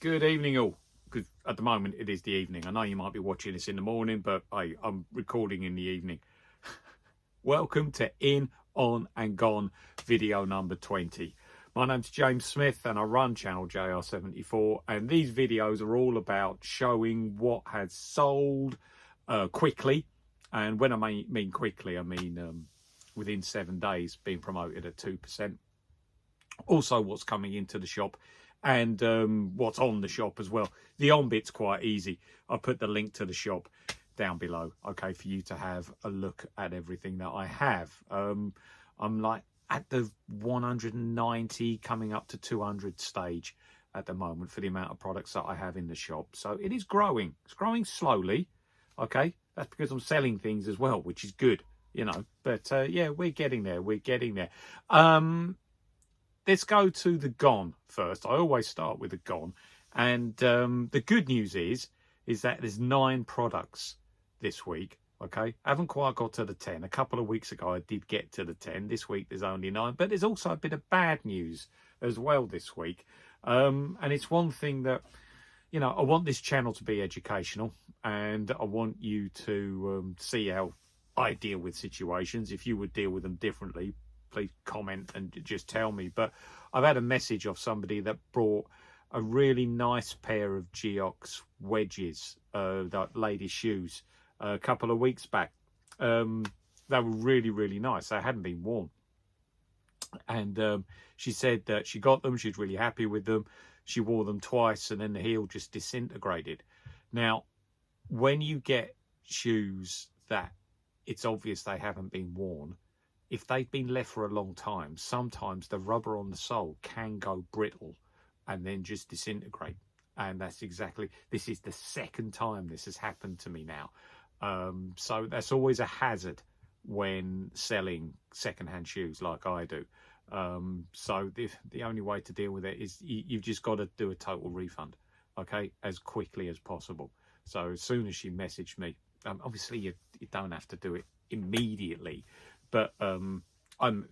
Good evening all, because at the moment it is the evening. I know you might be watching this in the morning, but I'm recording in the evening. Welcome to In, On and Gone video number 20. My name's James Smith and I run channel JR74, and these videos are all about showing what has sold quickly. And when I mean quickly, I mean within 7 days, being promoted at 2%. Also what's coming into the shop and what's on the shop as well. The on bit's quite easy. I'll put the link to the shop down below, okay, for you to have a look at everything that I have. I'm like at the 190 coming up to 200 stage at the moment for the amount of products that I have in the shop. So it is growing. It's growing slowly, okay. That's because I'm selling things as well, which is good, you know. But yeah, we're getting there. We're getting there. Let's go to the gone first. I always start with the gone. And the good news is that there's 9 products this week. Okay, I haven't quite got to the 10. A couple of weeks ago, I did get to the 10. This week, there's only 9. But there's also a bit of bad news as well this week. And it's one thing that, you know, I want this channel to be educational. And I want you to see how I deal with situations. If you would deal with them differently, please comment and just tell me. But I've had a message of somebody that brought a really nice pair of Geox wedges, that ladies' shoes, a couple of weeks back. They were really, really nice. They hadn't been worn. And she said that she got them. She was really happy with them. She wore them twice and then the heel just disintegrated. Now, when you get shoes that it's obvious they haven't been worn, if they've been left for a long time, sometimes the rubber on the sole can go brittle and then just disintegrate. And that's exactly, this is the second time this has happened to me now. So that's always a hazard when selling secondhand shoes like I do. So the only way to deal with it is you've just got to do a total refund, okay, as quickly as possible. So as soon as she messaged me, obviously you don't have to do it immediately, but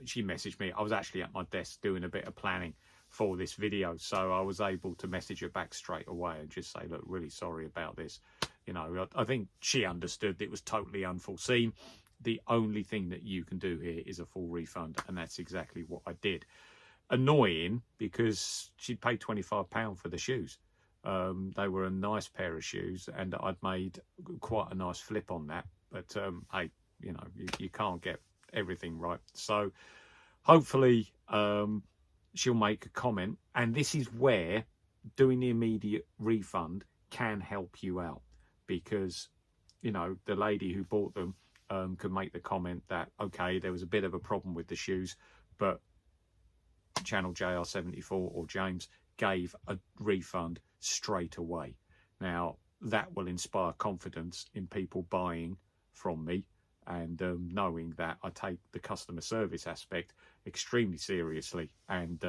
she messaged me. I was actually at my desk doing a bit of planning for this video, so I was able to message her back straight away and just say, look, really sorry about this. You know, I think she understood that it was totally unforeseen. The only thing that you can do here is a full refund, and that's exactly what I did. Annoying, because she'd paid £25 for the shoes. They were a nice pair of shoes, and I'd made quite a nice flip on that. But hey, you know, you can't get everything right. So hopefully she'll make a comment, and this is where doing the immediate refund can help you out, because, you know, the lady who bought them could make the comment that, okay, there was a bit of a problem with the shoes, but channel JR74 or James gave a refund straight away. Now that will inspire confidence in people buying from me, and knowing that I take the customer service aspect extremely seriously. And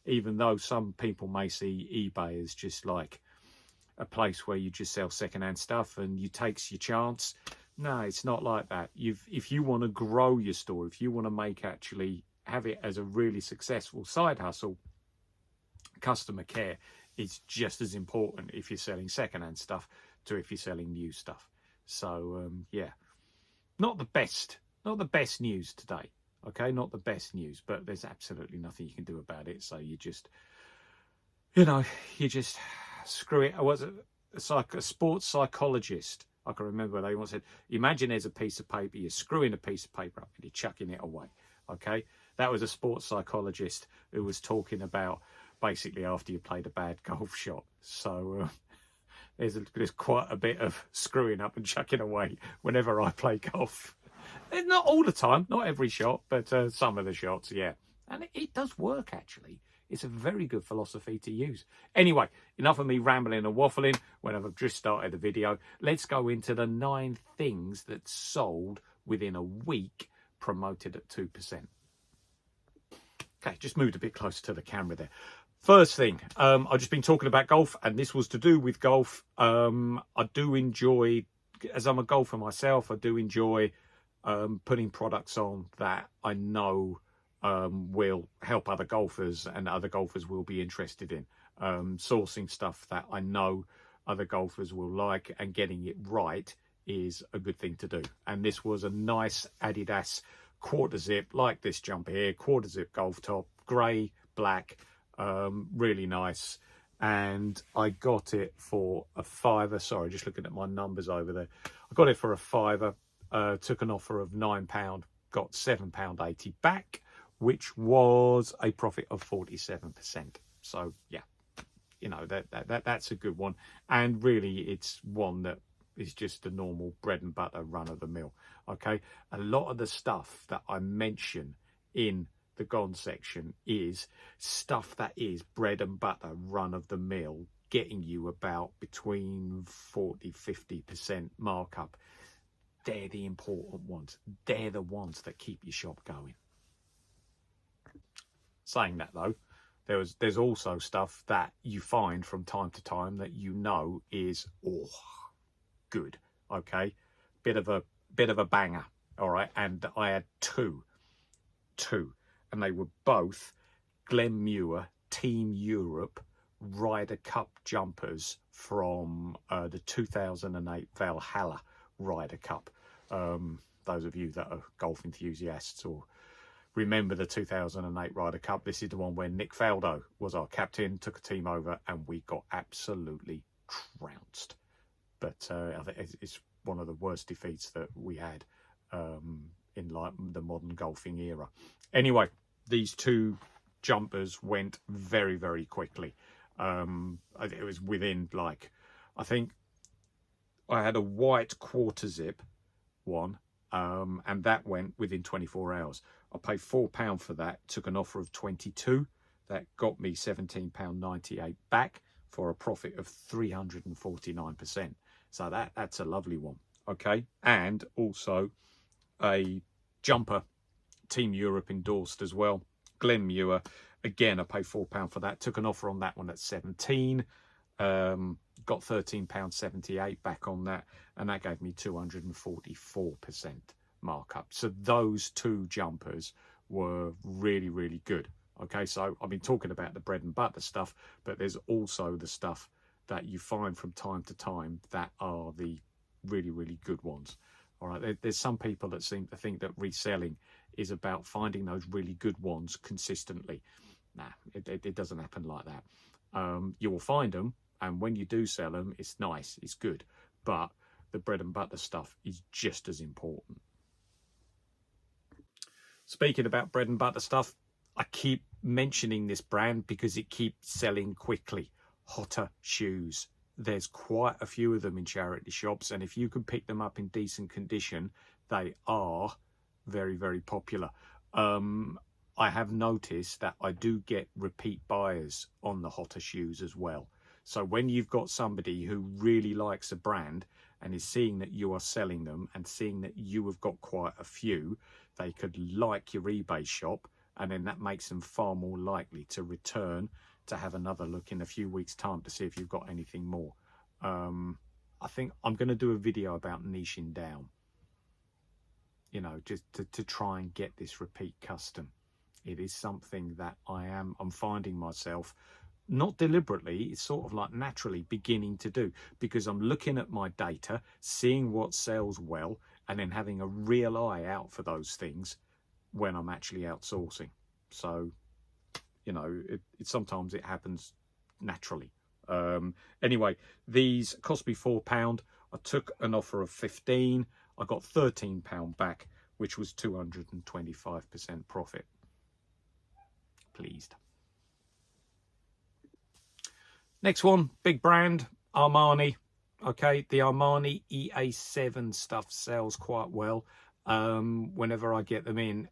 even though some people may see eBay as just like a place where you just sell secondhand stuff and you takes your chance, no, it's not like that. If you want to grow your store, if you want to have it as a really successful side hustle, customer care is just as important if you're selling secondhand stuff to if you're selling new stuff. So yeah, not the best news today, okay, not the best news, but there's absolutely nothing you can do about it. So you just, you know, you just screw it. It's like a sports psychologist, I can remember they once said, imagine there's a piece of paper, you're screwing a piece of paper up and you're chucking it away, okay. That was a sports psychologist who was talking about basically after you played a bad golf shot. So there's quite a bit of screwing up and chucking away whenever I play golf. Not all the time, not every shot, but some of the shots, yeah. And it does work, actually. It's a very good philosophy to use. Anyway, enough of me rambling and waffling when I've just started the video. Let's go into the 9 things that sold within a week, promoted at 2%. Okay, just moved a bit closer to the camera there. First thing, I've just been talking about golf, and this was to do with golf. I do enjoy, as I'm a golfer myself, I do enjoy putting products on that I know will help other golfers and other golfers will be interested in. Sourcing stuff that I know other golfers will like and getting it right is a good thing to do. And this was a nice Adidas quarter zip, like this jumper here, quarter zip golf top, grey, black, really nice. And I got it for a £5. Sorry, just looking at my numbers over there. I got it for a £5. Took an offer of £9, got £7.80 back, which was a profit of 47%. So yeah, you know, that's a good one. And really, it's one that is just a normal bread and butter run of the mill. Okay, a lot of the stuff that I mention in the gone section is stuff that is bread and butter run of the mill, getting you about between 40-50% markup. They're the important ones. They're the ones that keep your shop going. Saying that though, there's also stuff that you find from time to time that you know is good. Okay, bit of a banger. All right, and I had two, and they were both Glenmuir Team Europe Ryder Cup jumpers from the 2008 Valhalla Ryder Cup. Those of you that are golf enthusiasts or remember the 2008 Ryder Cup, this is the one where Nick Faldo was our captain, took a team over, and we got absolutely trounced. But I think it's one of the worst defeats that we had in like the modern golfing era. Anyway, these two jumpers went very, very quickly. It was within, like, I think I had a white quarter zip one, and that went within 24 hours. I paid £4 for that, took an offer of 22. That got me £17.98 back for a profit of 349%. So that's a lovely one. Okay, and also a jumper, Team Europe endorsed as well, Glenmuir. Again, I paid £4 for that, took an offer on that one at 17, got £13.78 back on that, and that gave me 244% markup. So those two jumpers were really, really good. Okay, so I've been talking about the bread and butter stuff, but there's also the stuff that you find from time to time that are the really, really good ones. All right, there's some people that seem to think that reselling is about finding those really good ones consistently. Nah, it doesn't happen like that. You will find them, and when you do sell them, it's nice, it's good, but the bread and butter stuff is just as important. Speaking about bread and butter stuff, I keep mentioning this brand because it keeps selling quickly. Hotter shoes. There's quite a few of them in charity shops, and if you can pick them up in decent condition, they are very, very popular. I have noticed that I do get repeat buyers on the Hotter shoes as well. So when you've got somebody who really likes a brand and is seeing that you are selling them and seeing that you have got quite a few, they could like your eBay shop, and then that makes them far more likely to return to have another look in a few weeks' time to see if you've got anything more. I think I'm going to do a video about niching down, you know, just to try and get this repeat custom. It is something that I'm finding myself, not deliberately, it's sort of like naturally beginning to do, because I'm looking at my data, seeing what sells well, and then having a real eye out for those things when I'm actually outsourcing. So, you know, sometimes it happens naturally. Anyway, these cost me £4. I took an offer of 15. I got £13 back, which was 225% profit. Pleased. Next one, big brand, Armani. Okay, the Armani EA7 stuff sells quite well. Whenever I get them in,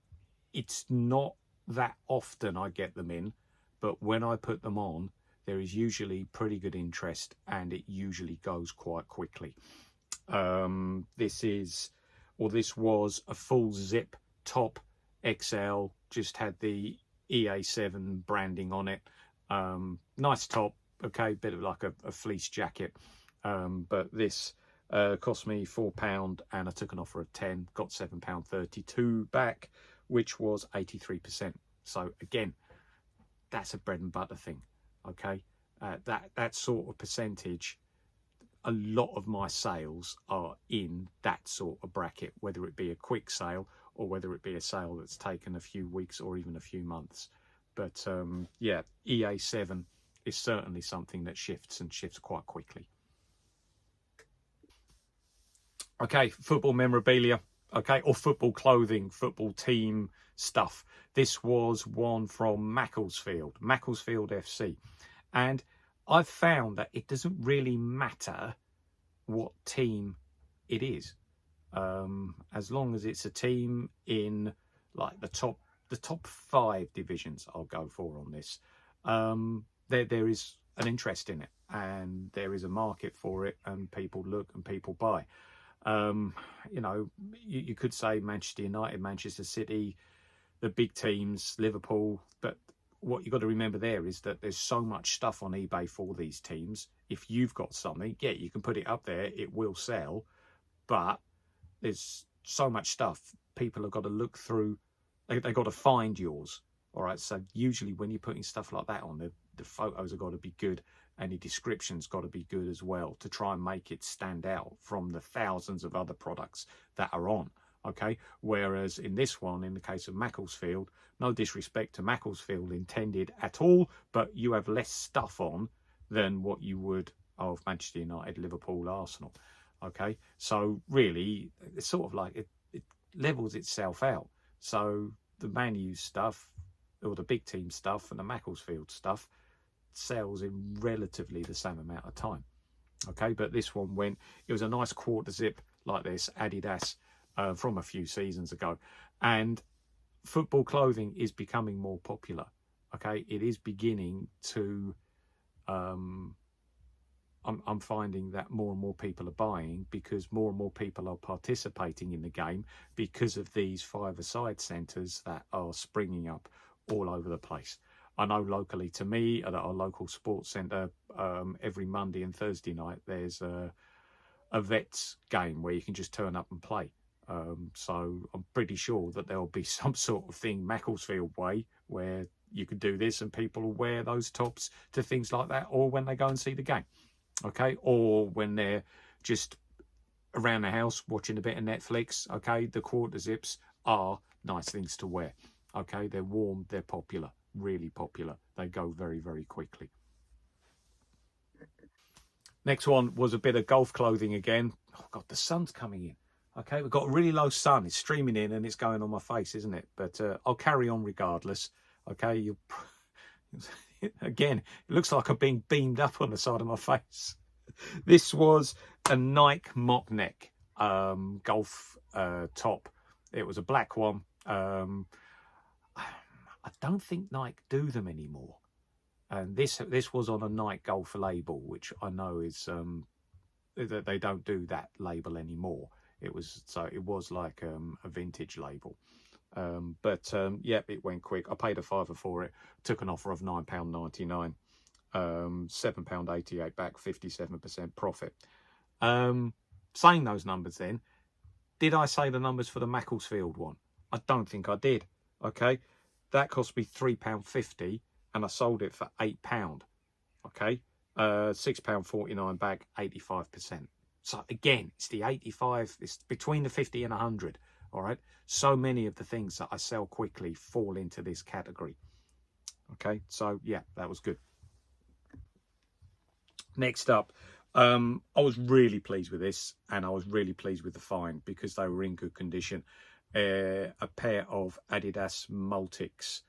it's not that often I get them in, but when I put them on, there is usually pretty good interest, and it usually goes quite quickly. This was a full zip top XL, just had the EA7 branding on it. Nice top, okay, bit of like a fleece jacket, but this cost me £4, and I took an offer of 10, got £7.32 back, which was 83%. So again, that's a bread and butter thing. Okay, that sort of percentage, a lot of my sales are in that sort of bracket, whether it be a quick sale or whether it be a sale that's taken a few weeks or even a few months. But yeah, EA7 is certainly something that shifts and shifts quite quickly. Okay, football memorabilia, okay, or football clothing, football team stuff. This was one from Macclesfield FC. And I've found that it doesn't really matter what team it is, as long as it's a team in like the top 5 divisions. I'll go for on this. There is an interest in it, and there is a market for it, and people look and people buy. You know, you could say Manchester United, Manchester City, the big teams, Liverpool, but what you've got to remember there is that there's so much stuff on eBay for these teams. If you've got something, yeah, you can put it up there, it will sell, but there's so much stuff. People have got to look through, they've got to find yours. All right, so usually when you're putting stuff like that on, the photos have got to be good, and the description's got to be good as well to try and make it stand out from the thousands of other products that are on. Okay, whereas in this one, in the case of Macclesfield, no disrespect to Macclesfield intended at all, but you have less stuff on than what you would of Manchester United, Liverpool, Arsenal. Okay, so really, it's sort of like it levels itself out. So the Man U stuff, or the big team stuff, and the Macclesfield stuff sells in relatively the same amount of time. Okay, but this one went, it was a nice quarter zip like this, Adidas, from a few seasons ago. And football clothing is becoming more popular. Okay, it is beginning to, I'm finding that more and more people are buying, because more and more people are participating in the game because of these 5-a-side centres that are springing up all over the place. I know locally to me, at our local sports centre, every Monday and Thursday night, there's a vets game where you can just turn up and play. So I'm pretty sure that there'll be some sort of thing Macclesfield way where you could do this and people will wear those tops to things like that, or when they go and see the game, okay, or when they're just around the house watching a bit of Netflix. Okay, the quarter zips are nice things to wear. Okay, they're warm, they're popular, really popular. They go very, very quickly. Next one was a bit of golf clothing again. Oh God, the sun's coming in. Okay, we've got a really low sun. It's streaming in and it's going on my face, isn't it? But I'll carry on regardless. Okay, again, it looks like I'm being beamed up on the side of my face. This was a Nike mock neck golf top. It was a black one. I don't think Nike do them anymore. And this was on a Nike Golf label, which I know is that they don't do that label anymore. It was like a vintage label. Yep, it went quick. I paid a £5 for it. Took an offer of £9.99. £7.88 back, 57% profit. Saying those numbers then, did I say the numbers for the Macclesfield one? I don't think I did. Okay, that cost me £3.50 and I sold it for £8. Okay, £6.49 back, 85%. So again, it's the 85, it's between the 50 and 100. All right, so many of the things that I sell quickly fall into this category. Okay, so yeah, that was good. Next up, I was really pleased with this, and I was really pleased with the find because they were in good condition. A pair of Adidas Multics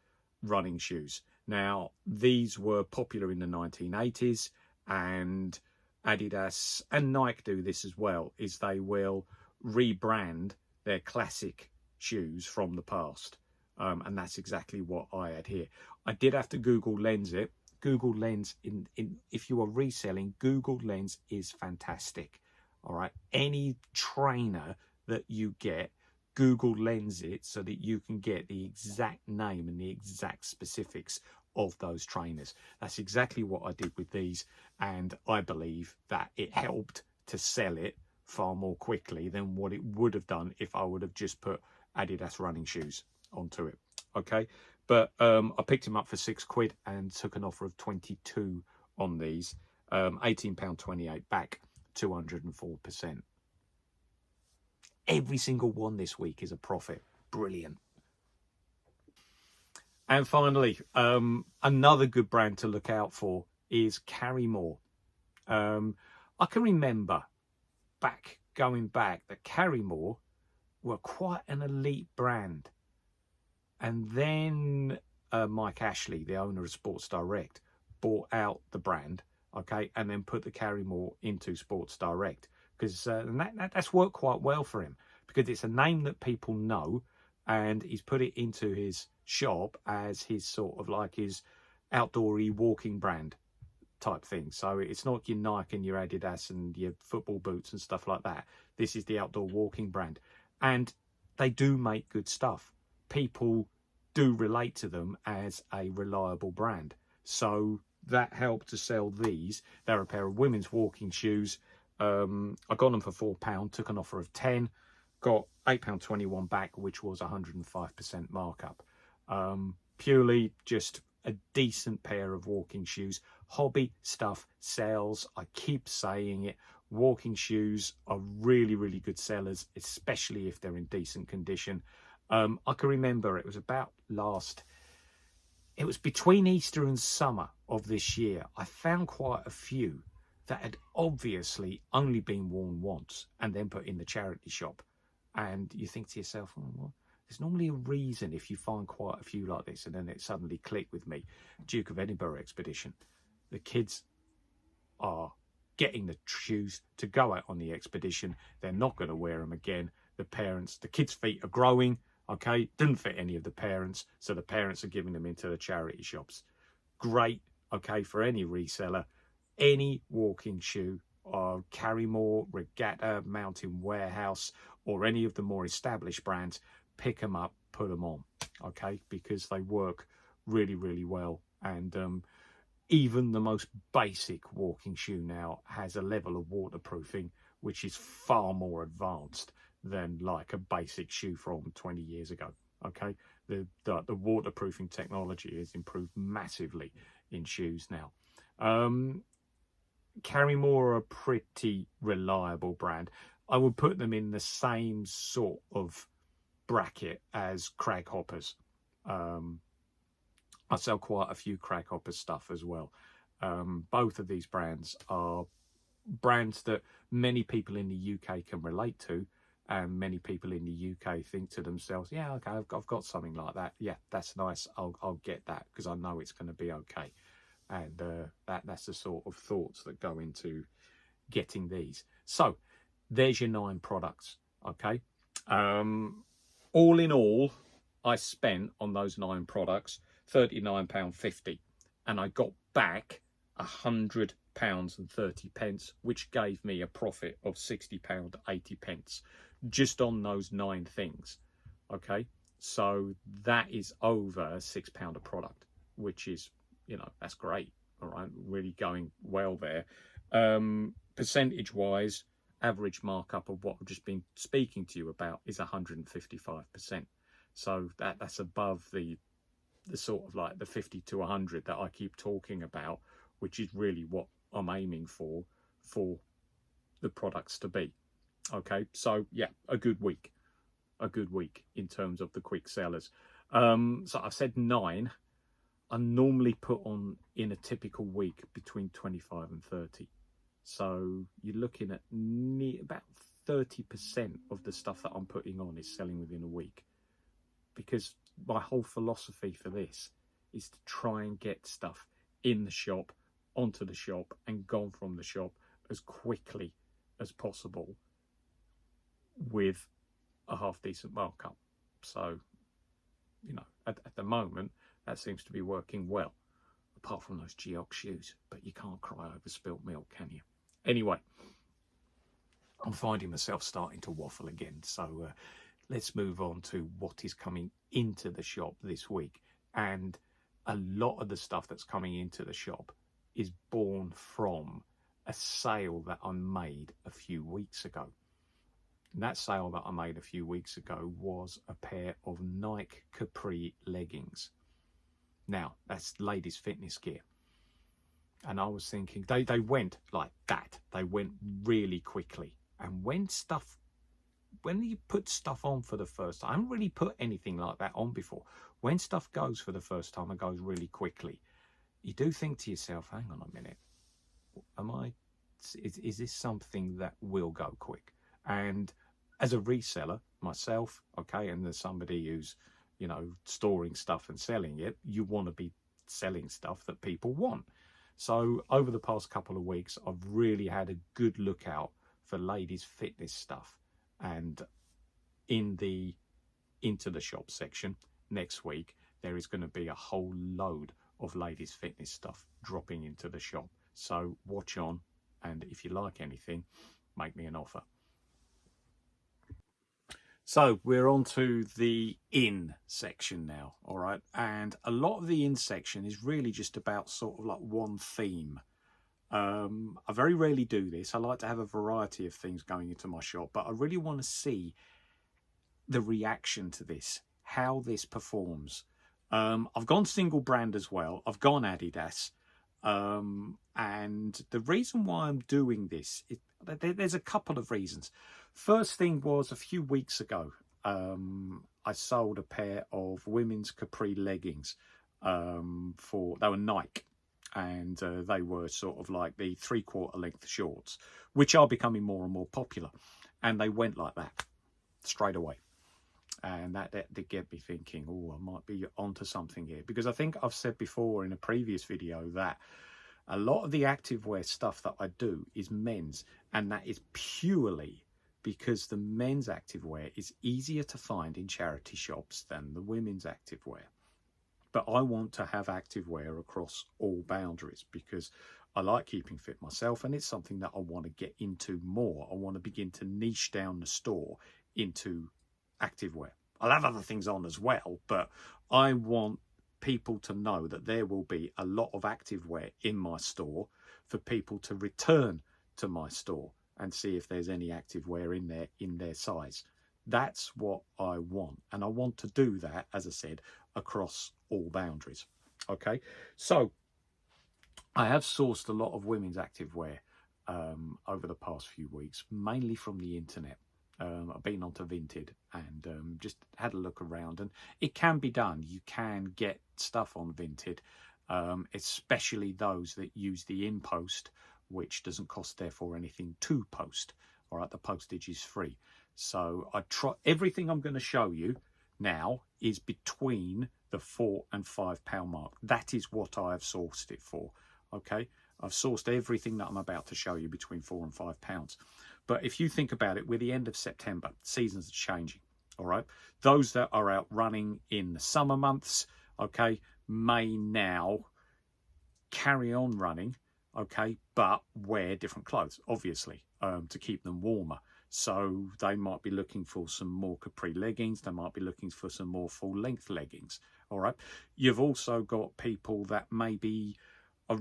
running shoes. Now, these were popular in the 1980s, and Adidas and Nike do this as well, is they will rebrand their classic shoes from the past. And that's exactly what I had here. I did have to Google Lens it. Google Lens, if you are reselling, Google Lens is fantastic. All right, any trainer that you get, Google Lens it so that you can get the exact name and the exact specifics of those trainers. That's exactly what I did with these, and I believe that it helped to sell it far more quickly than what it would have done if I would have just put Adidas running shoes onto it. Okay, but I picked him up for £6 and took an offer of 22 on these. £18.28 back 204%. Every single one this week is a profit. Brilliant. And finally, another good brand to look out for is Carrymore. I can remember going back that Carrymore were quite an elite brand. And then Mike Ashley, the owner of Sports Direct, bought out the brand, okay, and then put the Carrymore into Sports Direct, because that's worked quite well for him, because it's a name that people know, and he's put it into his shop as his sort of like his outdoory walking brand type thing. So it's not your Nike and your Adidas and your football boots and stuff like that. This is the outdoor walking brand, and they do make good stuff. People do relate to them as a reliable brand, so that helped to sell these. They're a pair of women's walking shoes. I got them for £4, took an offer of 10, got £8.21 back, which was 105% markup. Purely just a decent pair of walking shoes. Hobby stuff sells. I keep saying it. Walking shoes are really, really good sellers, especially if they're in decent condition. I can remember it was it was between Easter and summer of this year. I found quite a few that had obviously only been worn once and then put in the charity shop. And you think to yourself, oh, well, there's normally a reason if you find quite a few like this, and then it suddenly clicked with me. Duke of Edinburgh expedition. The kids are getting the shoes to go out on the expedition. They're not going to wear them again. The kids' feet are growing. Okay, didn't fit any of the parents, so the parents are giving them into the charity shops. Great, okay, for any reseller. Any walking shoe, or Carrymore, Regatta, Mountain Warehouse, or any of the more established brands, pick them up, put them on, okay, because they work really, really well. And even the most basic walking shoe now has a level of waterproofing which is far more advanced than like a basic shoe from 20 years ago. Okay, the waterproofing technology has improved massively in shoes now. Carrymore are a pretty reliable brand. I would put them in the same sort of bracket as Craghoppers. I sell quite a few Craghoppers stuff as well. Both of these brands are brands that many people in the UK can relate to, and many people in the UK think to themselves, yeah, okay, I've got something like that. Yeah, that's nice. I'll get that because I know it's going to be okay. And that's the sort of thoughts that go into getting these. So there's your 9 products. Okay. All in all, I spent on those 9 products £39.50, and I got back £100.30, which gave me a profit of £60.80 just on those 9 things. Okay, so that is over £6 a product, which is, you know, that's great. All right, really going well there. Percentage wise, average markup of what I've just been speaking to you about is 155%. So that's above the sort of like the 50 to 100 that I keep talking about, which is really what I'm aiming for the products to be. Okay, so yeah, a good week in terms of the quick sellers. So I've said 9. I normally put on in a typical week between 25 and 30. So you're looking at about 30% of the stuff that I'm putting on is selling within a week, because my whole philosophy for this is to try and get stuff in the shop, onto the shop, and gone from the shop as quickly as possible with a half decent markup. So, you know, at the moment, that seems to be working well, apart from those Geox shoes. But you can't cry over spilt milk, can you? Anyway, I'm finding myself starting to waffle again. So let's move on to what is coming into the shop this week. And a lot of the stuff that's coming into the shop is born from a sale that I made a few weeks ago. And that sale that I made a few weeks ago was a pair of Nike Capri leggings. Now, that's ladies' fitness gear. And I was thinking, they went like that. They went really quickly. And when you put stuff on for the first time, I haven't really put anything like that on before. When stuff goes for the first time and goes really quickly, you do think to yourself, hang on a minute, is this something that will go quick? And as a reseller myself, okay, and there's somebody who's, storing stuff and selling it, you want to be selling stuff that people want. So over the past couple of weeks, I've really had a good look out for ladies' fitness stuff. And into the shop section next week, there is going to be a whole load of ladies' fitness stuff dropping into the shop. So watch on, and if you like anything, make me an offer. So we're on to the in section now, all right? And a lot of the in section is really just about sort of like one theme. I very rarely do this. I like to have a variety of things going into my shop, but I really want to see the reaction to this, how this performs. I've gone single brand as well. I've gone Adidas. And the reason why I'm doing this, there's a couple of reasons. First thing was a few weeks ago, I sold a pair of women's capri leggings. They were Nike, and they were sort of like the 3/4 length shorts, which are becoming more and more popular. And they went like that straight away. And that did get me thinking, oh, I might be onto something here. Because I think I've said before in a previous video that a lot of the activewear stuff that I do is men's. And that is purely because the men's activewear is easier to find in charity shops than the women's activewear. But I want to have activewear across all boundaries because I like keeping fit myself. And it's something that I want to get into more. I want to begin to niche down the store into activewear. I'll have other things on as well, but I want people to know that there will be a lot of activewear in my store for people to return to my store and see if there's any activewear in there in their size. That's what I want, and I want to do that, as I said, across all boundaries. Okay, so I have sourced a lot of women's activewear over the past few weeks, mainly from the internet. I've been onto Vinted and just had a look around, and it can be done. You can get stuff on Vinted, especially those that use the in-post, which doesn't cost therefore anything to post. All right, the postage is free. So I try everything I'm going to show you now is between the £4 and £5 mark. That is what I have sourced it for. Okay, I've sourced everything that I'm about to show you between £4 and £5. But if you think about it, we're the end of September, seasons are changing. All right, those that are out running in the summer months, okay, may now carry on running, okay, but wear different clothes, obviously, to keep them warmer. So they might be looking for some more capri leggings. They might be looking for some more full length leggings. All right. You've also got people that maybe are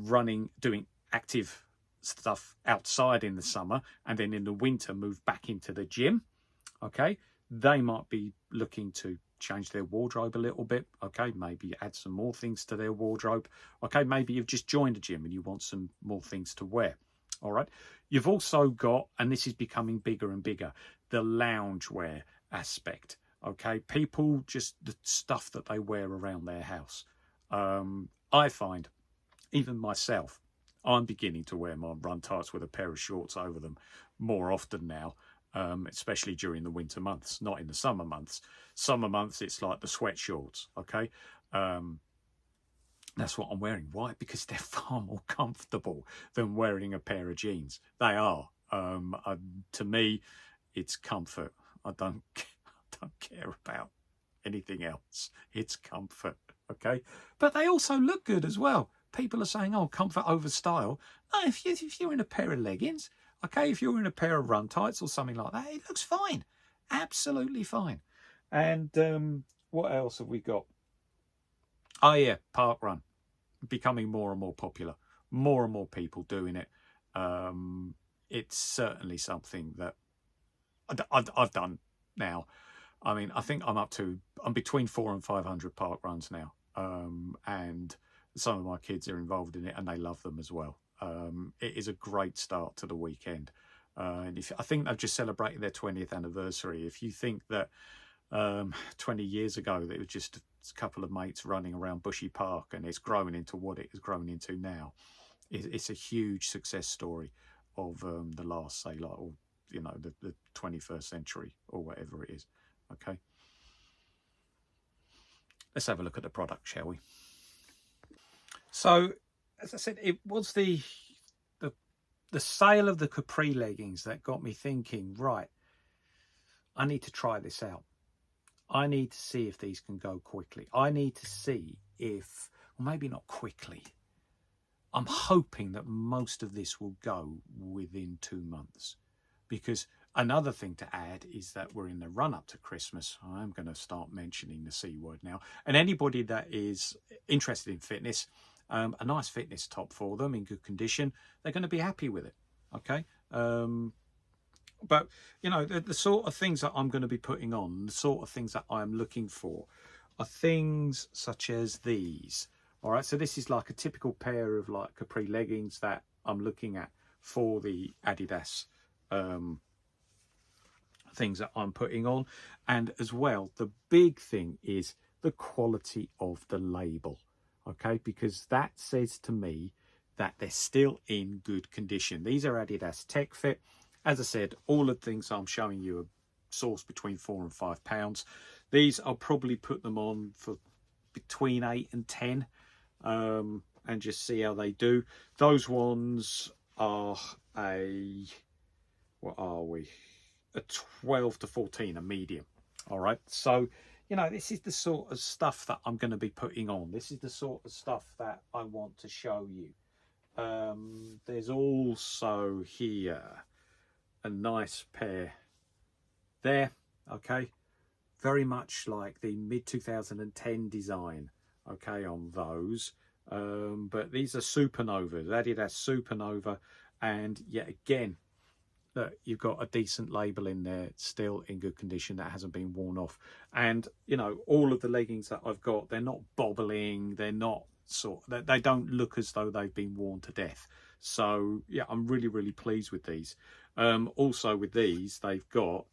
doing active stuff outside in the summer, and then in the winter move back into the gym. Okay. They might be looking to change their wardrobe a little bit. Okay. Maybe add some more things to their wardrobe. Okay. Maybe you've just joined a gym and you want some more things to wear. All right. You've also got, and this is becoming bigger and bigger, the loungewear aspect. Okay. People, just the stuff that they wear around their house. I find, even myself, I'm beginning to wear my run tights with a pair of shorts over them more often now, especially during the winter months, not in the summer months. Summer months, it's like the sweatshorts. Okay. That's what I'm wearing. Why? Because they're far more comfortable than wearing a pair of jeans. They are. To me, it's comfort. I don't care about anything else. It's comfort. Okay. But they also look good as well. People are saying, oh, comfort over style. No, if you're in a pair of leggings, okay, if you're in a pair of run tights or something like that, it looks fine. Absolutely fine. And what else have we got? Oh, yeah, park run. Becoming more and more popular. More and more people doing it. It's certainly something that I've done now. I mean, I think I'm between 400 and 500 park runs now. And Some of my kids are involved in it and they love them as well. It is a great start to the weekend. And I think they've just celebrated their 20th anniversary. If you think that 20 years ago that it was just a couple of mates running around Bushy Park, and it's grown into what it has grown into now, it's a huge success story of the last, say, like, or the 21st century or whatever it is. Okay, let's have a look at the product, shall we? So, as I said, it was the sale of the capri leggings that got me thinking, right, I need to try this out. I need to see if these can go quickly. I need to see if, well, maybe not quickly. I'm hoping that most of this will go within 2 months, because another thing to add is that we're in the run up to Christmas. I'm going to start mentioning the C word now. And anybody that is interested in fitness, a nice fitness top for them in good condition, they're going to be happy with it. Okay. But, the sort of things that I'm going to be putting on, the sort of things that I'm looking for are things such as these. All right. So this is like a typical pair of like capri leggings that I'm looking at for the Adidas things that I'm putting on. And as well, the big thing is the quality of the label. Okay, because that says to me that they're still in good condition. These are Adidas Tech Fit. As I said, all the things I'm showing you are sourced between £4 and £5. These, I'll probably put them on for between 8 and 10 and just see how they do. Those ones are what are we? A 12 to 14, a medium. All right, so this is the sort of stuff that I'm going to be putting on. This is the sort of stuff that I want to show you. There's also here a nice pair there. Okay, very much like the mid 2010 design. Okay, on those. But these are Supernovas, Adidas Supernova, and yet again, look, you've got a decent label in there, still in good condition, that hasn't been worn off. And all of the leggings that I've got, they're not bobbling, they're not they don't look as though they've been worn to death. So yeah, I'm really, really pleased with these. Also with these, they've got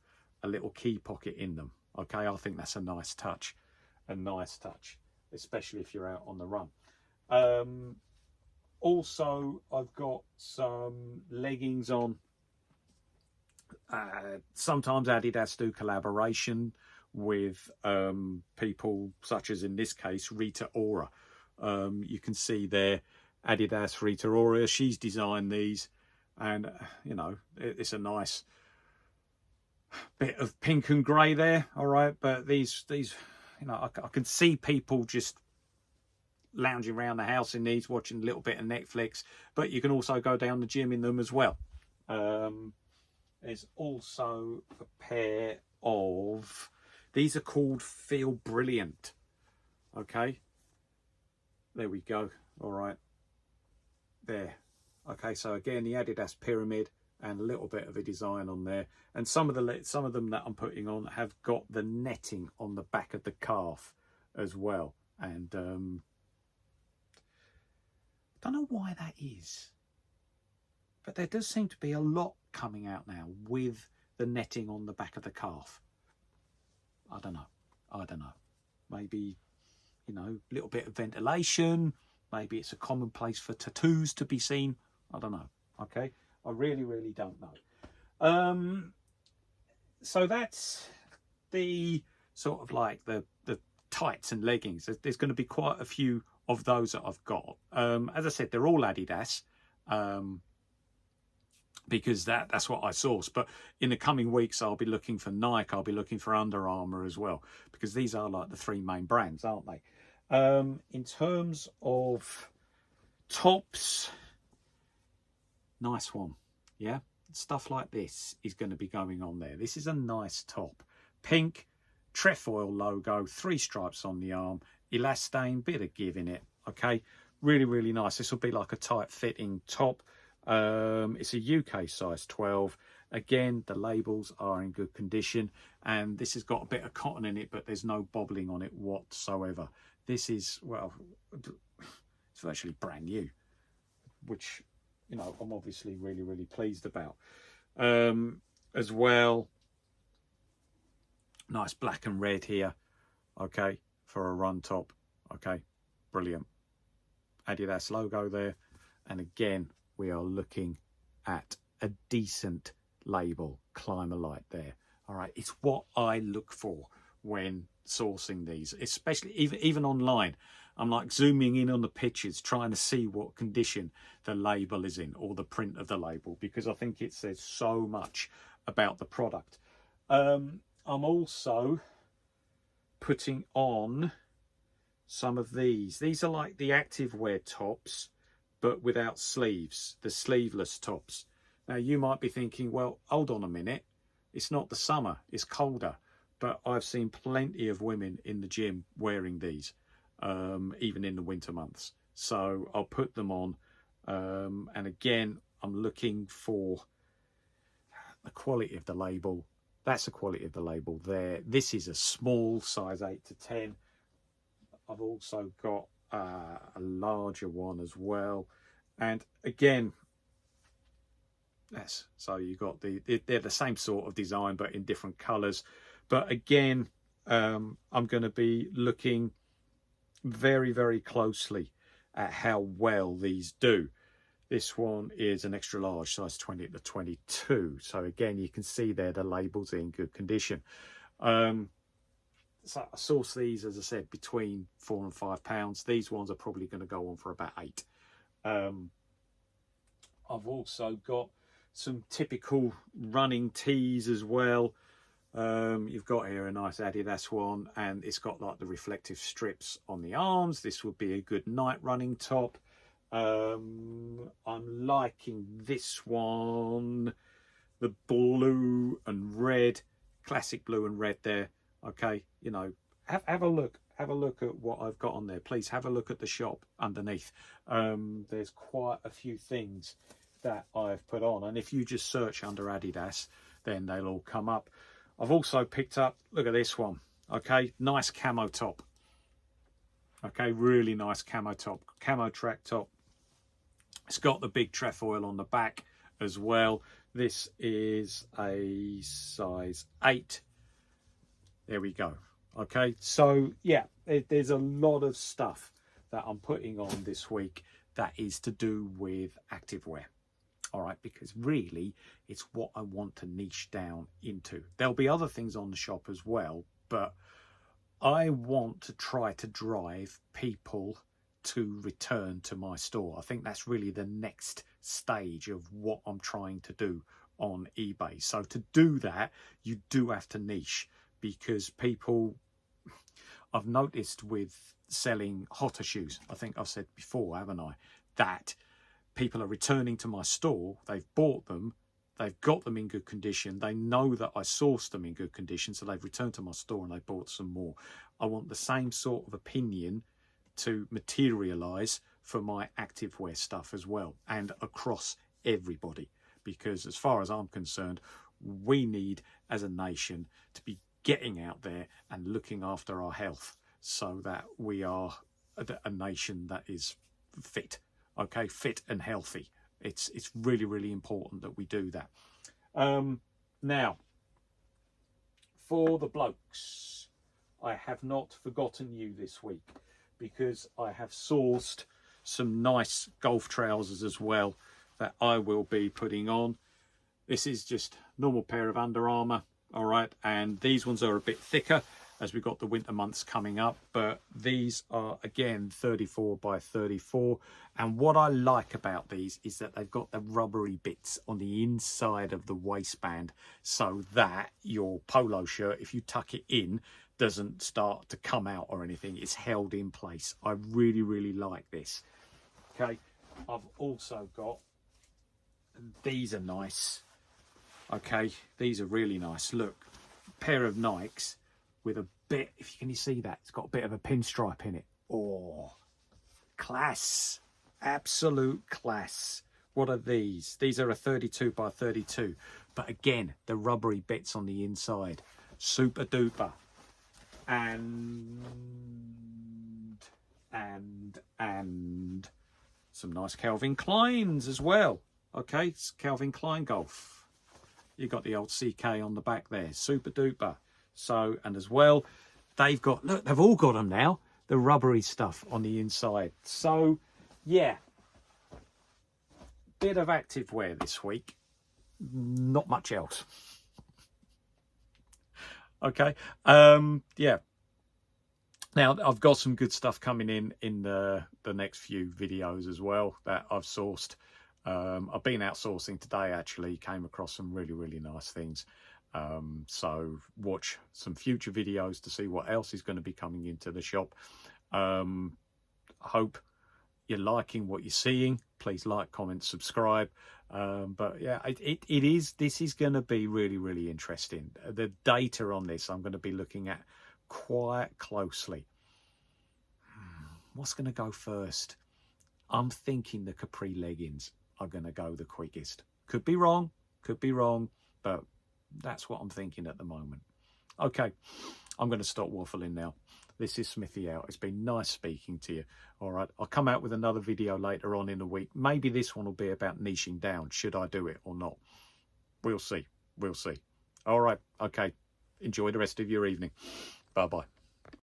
a little key pocket in them. Okay, I think that's a nice touch, especially if you're out on the run. Also, I've got some leggings on. Sometimes Adidas do collaboration with people such as, in this case, Rita Ora. You can see there Adidas Rita Ora. She's designed these, and it's a nice bit of pink and grey there. All right, but these I can see people just lounging around the house in these, watching a little bit of Netflix, but you can also go down the gym in them as well. There's also a pair of, these are called Feel Brilliant. Okay, there we go. All right, there. Okay, so again, the Adidas pyramid and a little bit of a design on there, and some of them that I'm putting on have got the netting on the back of the calf as well. And don't know why that is, but there does seem to be a lot coming out now with the netting on the back of the calf. I don't know. Maybe, a little bit of ventilation. Maybe it's a commonplace for tattoos to be seen. I don't know. Okay, I really, really don't know. So that's the sort of like the tights and leggings. There's going to be quite a few of those that I've got. As I said, they're all Adidas. Because that's what I source. But in the coming weeks, I'll be looking for Nike, I'll be looking for Under Armour as well, because these are like the three main brands, aren't they? In terms of tops, nice one. Yeah, stuff like this is going to be going on there. This is a nice top. Pink, trefoil logo, 3 stripes on the arm, elastane, bit of give in it. Okay, really, really nice. This will be like a tight fitting top. It's a UK size 12. Again, the labels are in good condition, and this has got a bit of cotton in it, but there's no bobbling on it whatsoever. This is, well, as It's virtually brand new, which, you know, I'm obviously really, really pleased about. As well, nice black and red here, okay, for a run top. Okay, brilliant. Adidas logo there. And again, we are looking at a decent label, Climber Light there. All right, it's what I look for when sourcing these, especially even online. I'm like zooming in on the pictures, trying to see what condition the label is in, or the print of the label, because I think it says so much about the product. I'm also putting on some of these. These are like the activewear tops, but without sleeves, the sleeveless tops. Now you might be thinking, well, hold on a minute, it's not the summer, it's colder. But I've seen plenty of women in the gym wearing these, even in the winter months. So I'll put them on. And again, I'm looking for the quality of the label. That's the quality of the label there. This is a small, size 8 to 10. I've also got a larger one as well. And again, yes, so you got they're the same sort of design, but in different colors. But again, I'm going to be looking very, very closely at how well these do. This one is an extra large, size 20 to 22. So again, you can see there the label's in good condition. So I source these, as I said, between £4 and £5. These ones are probably going to go on for about £8. I've also got some typical running tees as well. You've got here a nice Adidas one, and it's got like the reflective strips on the arms. This would be a good night running top. I'm liking this one, the blue and red, classic blue and red there. Okay, you know, have a look at what I've got on there. Please have a look at the shop underneath. There's quite a few things that I've put on, and if you just search under Adidas, then they'll all come up. I've also picked up, look at this one, okay, nice camo top. Okay, really nice camo top, camo track top. It's got the big trefoil on the back as well. This is a size 8. There we go. Okay, so yeah, there's a lot of stuff that I'm putting on this week that is to do with activewear. All right, because really it's what I want to niche down into. There'll be other things on the shop as well, but I want to try to drive people to return to my store. I think that's really the next stage of what I'm trying to do on eBay. So to do that, you do have to niche, because people, I've noticed with selling hotter shoes, I think I've said before, haven't I, that people are returning to my store. They've bought them, they've got them in good condition, they know that I sourced them in good condition, so they've returned to my store and they bought some more. I want the same sort of opinion to materialize for my activewear stuff as well, and across everybody, because as far as I'm concerned, we need as a nation to be getting out there and looking after our health, so that we are a nation that is fit. Okay, fit and healthy. It's really, really important that we do that. Now, for the blokes, I have not forgotten you this week, because I have sourced some nice golf trousers as well that I will be putting on. This is just normal pair of Under Armour, all right, and these ones are a bit thicker as we've got the winter months coming up, but these are again 34 by 34. And what I like about these is that they've got the rubbery bits on the inside of the waistband, so that your polo shirt, if you tuck it in, doesn't start to come out or anything. It's held in place. I really, really like this. Okay, I've also got, and these are nice. Okay, these are really nice. Look, pair of Nikes with a bit, if you can see that, it's got a bit of a pinstripe in it. Oh, class, absolute class. What are these? These are a 32 by 32, but again, the rubbery bits on the inside, super duper. And and some nice Calvin Kleins as well. Okay, it's Calvin Klein Golf. You got the old CK on the back there, super duper. So, and as well, they've got, look, they've all got them now, the rubbery stuff on the inside. So, yeah, bit of activewear this week, not much else. Okay, yeah. Now, I've got some good stuff coming in the next few videos as well that I've sourced. I've been outsourcing today, actually, came across some really, really nice things. So watch some future videos to see what else is going to be coming into the shop. I hope you're liking what you're seeing. Please like, comment, subscribe. But yeah, this is going to be really, really interesting. The data on this, I'm going to be looking at quite closely. What's going to go first? I'm thinking the capri leggings are going to go the quickest. Could be wrong, but that's what I'm thinking at the moment. Okay, I'm going to stop waffling now. This is Smithy out. It's been nice speaking to you. All right, I'll come out with another video later on in the week. Maybe this one will be about niching down. Should I do it or not? We'll see. We'll see. All right, okay. Enjoy the rest of your evening. Bye-bye.